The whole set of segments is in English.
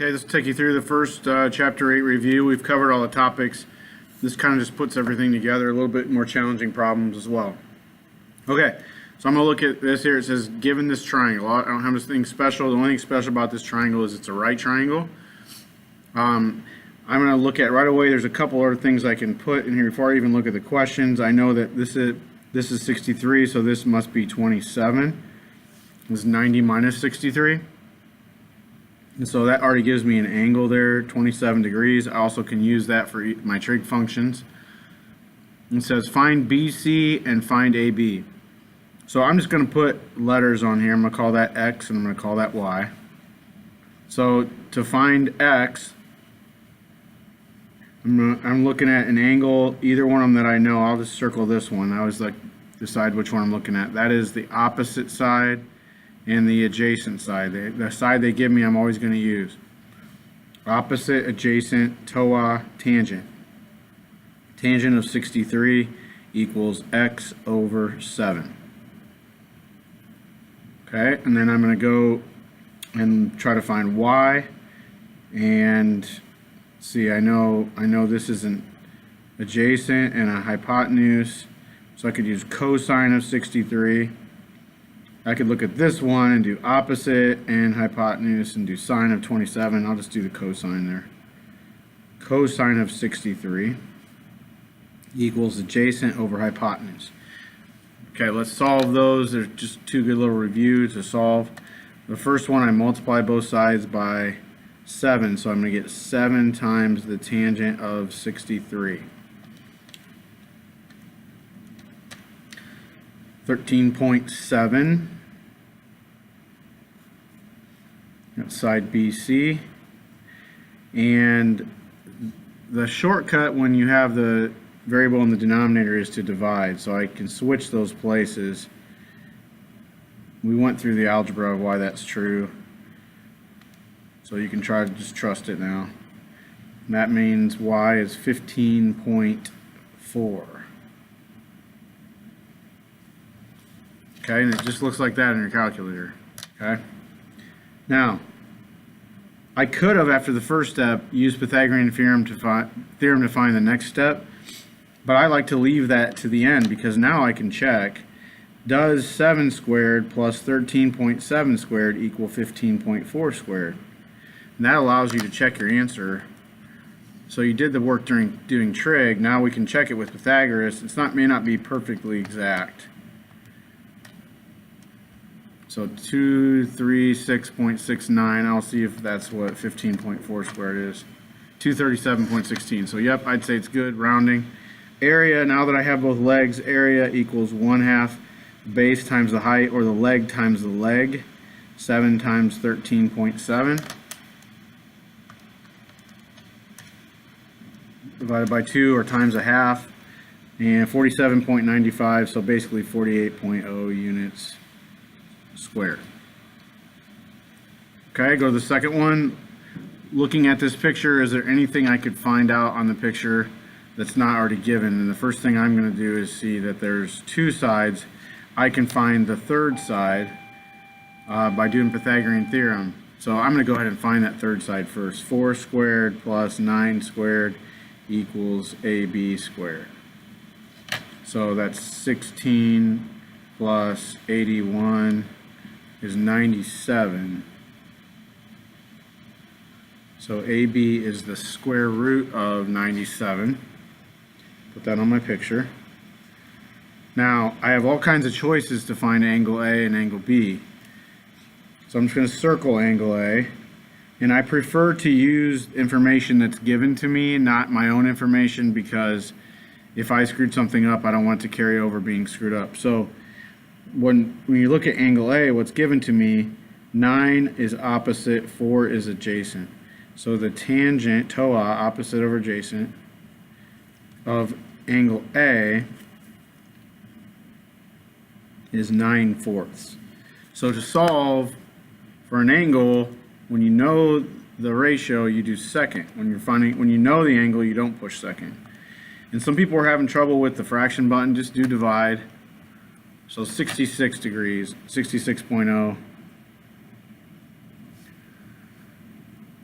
Okay, this will take you through the first Chapter 8 review. We've covered all the topics. This kind of just puts everything together, a little bit more challenging problems as well. Okay, so I'm going to look at this here. It says, given this triangle, I don't have anything special. The only thing special about this triangle is it's a right triangle. I'm going to look at right away, there's a couple other things I can put in here before I even look at the questions. I know that this is 63, so this must be 27. This is 90 minus 63. And so that already gives me an angle there, 27 degrees. I also can use that for my trig functions. It says find BC and find AB. So I'm just going to put letters on here. I'm going to call that X and I'm going to call that Y. So to find X, I'm looking at an angle, either one of them that I know. I'll just circle this one. I always like decide which one I'm looking at. That is the opposite side and the adjacent side. The side they give me, I'm always going to use. Opposite, adjacent, Ch8, tangent. Tangent of 63 equals X over 7. Okay, and then I'm going to go and try to find Y. And see, I know this is an adjacent and a hypotenuse, so I could use cosine of 63. I could look at this one and do opposite and hypotenuse and do sine of 27. I'll just do the cosine there. Cosine of 63 equals adjacent over hypotenuse. Okay, let's solve those. There's just two good little reviews to solve. The first one, I multiply both sides by 7, so I'm going to get 7 times the tangent of 63. 13.7. That's side BC. And the shortcut when you have the variable in the denominator is to divide, so I can switch those places. We went through the algebra of why that's true, so you can try to just trust it now. And that means y is 15.4. Okay, and it just looks like that in your calculator. Okay. Now, I could have, after the first step, used Pythagorean theorem to find the next step, but I like to leave that to the end because now I can check, does 7 squared plus 13.7 squared equal 15.4 squared? And that allows you to check your answer. So you did the work during doing trig, now we can check it with Pythagoras. May not be perfectly exact. So 236.69, I'll see if that's what 15.4 squared is. 237.16. So yep, I'd say it's good, rounding. Area, now that I have both legs, area equals 1/2 base times the height, or the leg times the leg. 7 times 13.7. Divided by 2, or times 1/2. And 47.95, so basically 48.0 units squared. Okay, go to the second one. Looking at this picture, is there anything I could find out on the picture that's not already given? And the first thing I'm going to do is see that there's two sides. I can find the third side by doing Pythagorean theorem. So I'm going to go ahead and find that third side first. 4 squared plus 9 squared equals AB squared. So that's 16 plus 81 is 97. So AB is the square root of 97. Put that on my picture. Now, I have all kinds of choices to find angle A and angle B. So I'm just going to circle angle A. And I prefer to use information that's given to me, not my own information, because if I screwed something up, I don't want it to carry over being screwed up. So when you look at angle A, what's given to me, 9 is opposite, 4 is adjacent. So the tangent, Ch8, opposite over adjacent, of angle A is 9/4. So to solve for an angle, when you know the ratio, you do second. When you know the angle, you don't push second. And some people are having trouble with the fraction button, just do divide. So 66 degrees, 66.0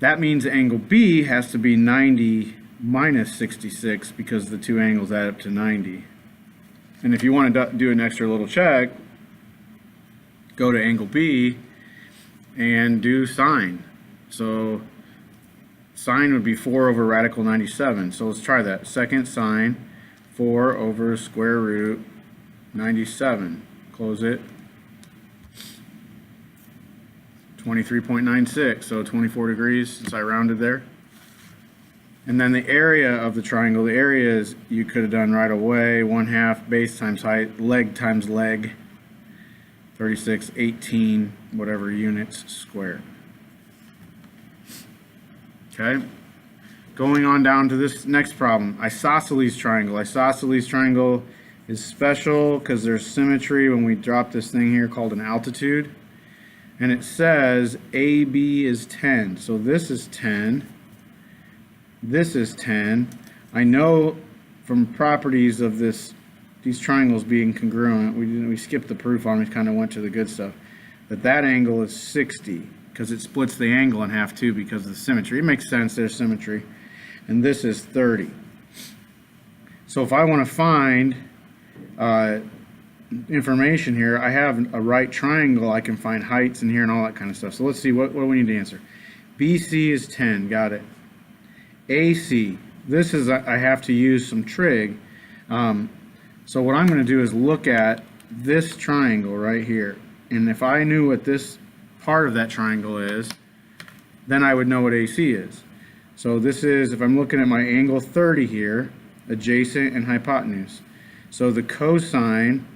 That means angle B has to be 90 minus 66 because the two angles add up to 90. And if you want to do an extra little check, go to angle B and do sine. So sine would be 4 over radical 97. So let's try that. Second sine 4 over square root 97. Close it. 23.96, so 24 degrees since I rounded there. And then the area of the triangle, the area is, you could have done right away, 1/2 base times height, leg times leg, 36, 18, whatever units squared. Okay, going on down to this next problem, isosceles triangle. Isosceles triangle is special because there's symmetry when we drop this thing here called an altitude. And it says AB is 10. So this is 10. This is 10. I know from properties of these triangles being congruent, we skipped the proof on it, kind of went to the good stuff, that angle is 60 because it splits the angle in half too because of the symmetry. It makes sense, there's symmetry. And this is 30. So if I want to find information here, I have a right triangle, I can find heights in here and all that kind of stuff. So let's see, what do we need to answer? BC is 10, got it. AC, this is, I have to use some trig. So what I'm going to do is look at this triangle right here. And if I knew what this part of that triangle is, then I would know what AC is. So this is, if I'm looking at my angle 30 here, adjacent and hypotenuse. So the cosine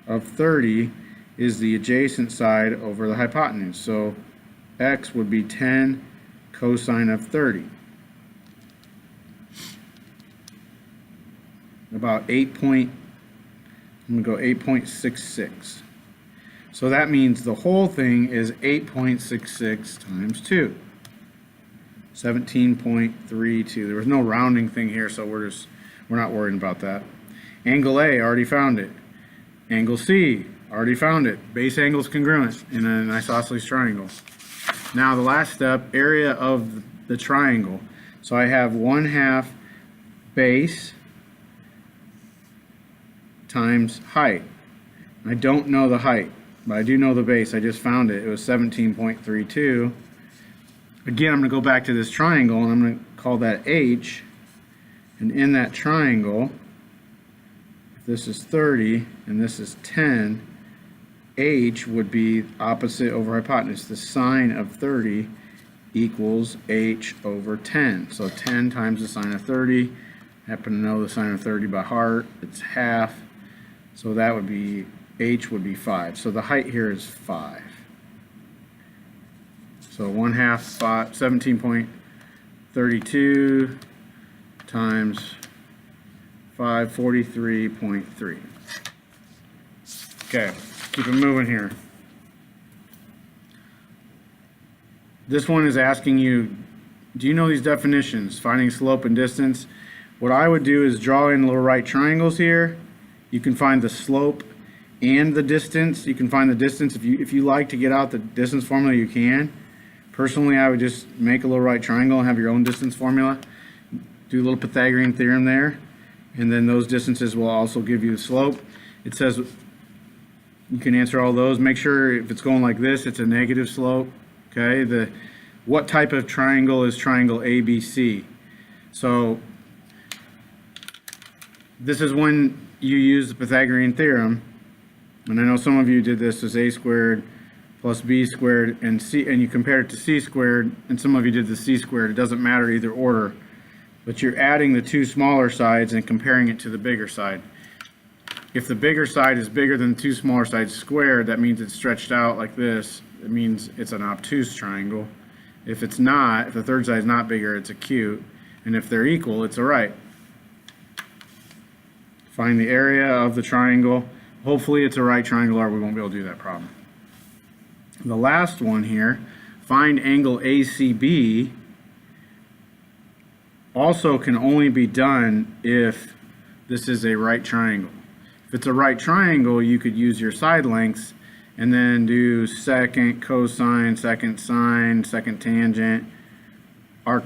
of 30 is the adjacent side over the hypotenuse. So x would be 10 cosine of 30. About I'm going to go 8.66. So that means the whole thing is 8.66 times 2. 17.32. There was no rounding thing here, so we're not worrying about that. Angle A, already found it. Angle C, already found it. Base angle is congruent in an isosceles triangle. Now the last step, area of the triangle. So I have 1/2 base times height. I don't know the height, but I do know the base. I just found it. It was 17.32. Again, I'm going to go back to this triangle, and I'm going to call that H. And in that triangle, if this is 30 and this is 10, H would be opposite over hypotenuse. The sine of 30 equals H over 10. So 10 times the sine of 30. I happen to know the sine of 30 by heart. It's half. So that would be, H would be 5. So the height here is 5. So 1/2, 17.32 times 5, 43.3. Okay, keep it moving here. This one is asking you, do you know these definitions? Finding slope and distance. What I would do is draw in little right triangles here. You can find the slope and the distance. You can find the distance. If you like to get out the distance formula, you can. Personally, I would just make a little right triangle and have your own distance formula. Do a little Pythagorean theorem there. And then those distances will also give you the slope. It says you can answer all those. Make sure if it's going like this, it's a negative slope. Okay. What type of triangle is triangle ABC? So this is when you use the Pythagorean theorem. And I know some of you did this as a squared plus b squared and you compared it to c squared, and some of you did the c squared. It doesn't matter either order, but you're adding the two smaller sides and comparing it to the bigger side. If the bigger side is bigger than the two smaller sides squared, that means it's stretched out like this. It means it's an obtuse triangle. If it's not, if the third side is not bigger, it's acute, and if they're equal, it's a right. Find the area of the triangle. Hopefully it's a right triangle, or we won't be able to do that problem. The last one here, find angle ACB, also can only be done if this is a right triangle. If it's a right triangle, you could use your side lengths and then do second cosine, second sine, second tangent, arc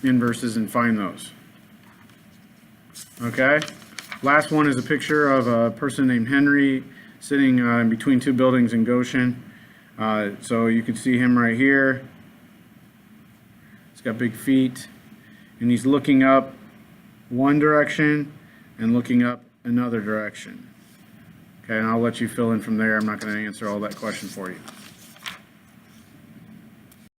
inverses and find those. Okay, last one is a picture of a person named Henry sitting in between two buildings in Goshen. So you can see him right here. He's got big feet, and he's looking up one direction and looking up another direction. Okay, and I'll let you fill in from there. I'm not going to answer all that question for you.